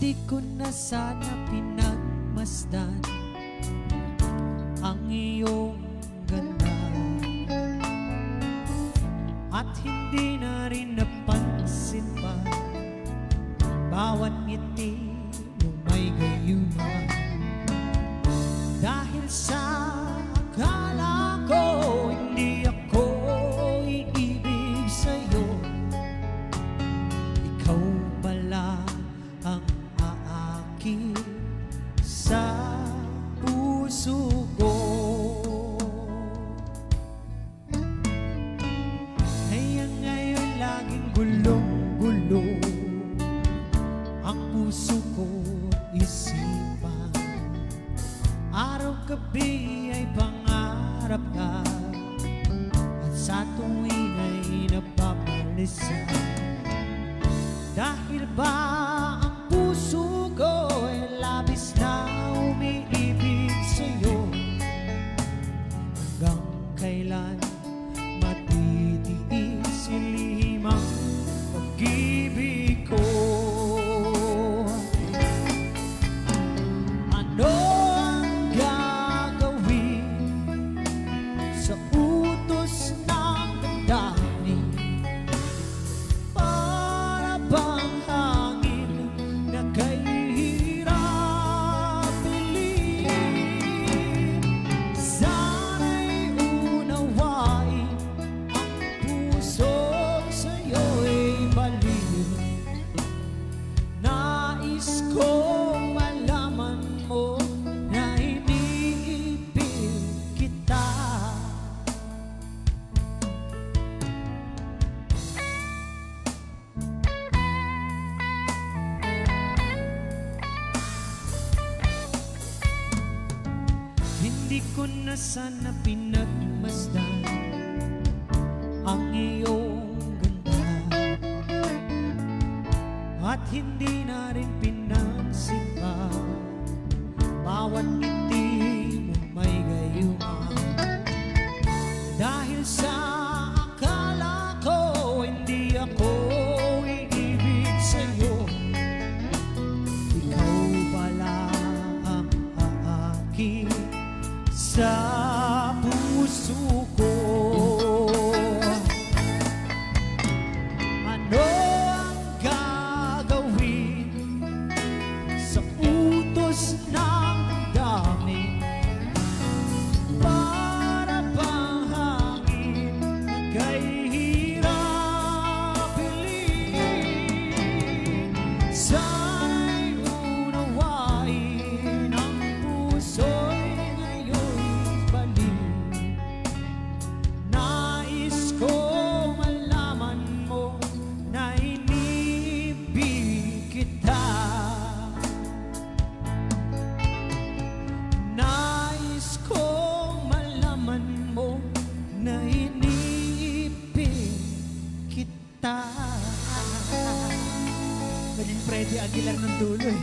Hindi ko na sana pinagmasdan ang iyong ganda, at hindi na rin napansin pa bawat ngiti mo may gayuma. Dahil sa akala ko hindi ako iibig sa'yo, ikaw pala ang aakit sa puso ko. Kaya ngayon laging gulong-gulo ang puso ko isipan. Araw-gabi ay pangarap ka, at sa tuwing ay napapalisan. Dahil ba ang puso ko ay labis na umiibig sa'yo, hanggang kailan matitiis ilihim ang pag-ibig ko? Ano ang gagawin sa utos ng damdamin? Para bang hangin na kahirap piling? Sana'y unawain ang puso sa'yo'y baliw. Nais kong malaman mo na iniibig kita. Hindi ko na sana pinagmasdan ang iyong ganda, at hindi na rin pinansin pa bawat ngiti mo may gayuma. Dahil sa akala ko hindi ako iibig sa'yo, ikaw pala ang aakit sa puso ko. Ano ang gagawin sa utos ng damdamin? Para bang hangin na kahirap piling? Sana'y unawain ang puso'y ngayon'y baliw. Nais kong malaman mo na iniibig kita. Nais kong malaman mo na iniibig kita. Naging Freddy Aguilar ng dulo eh.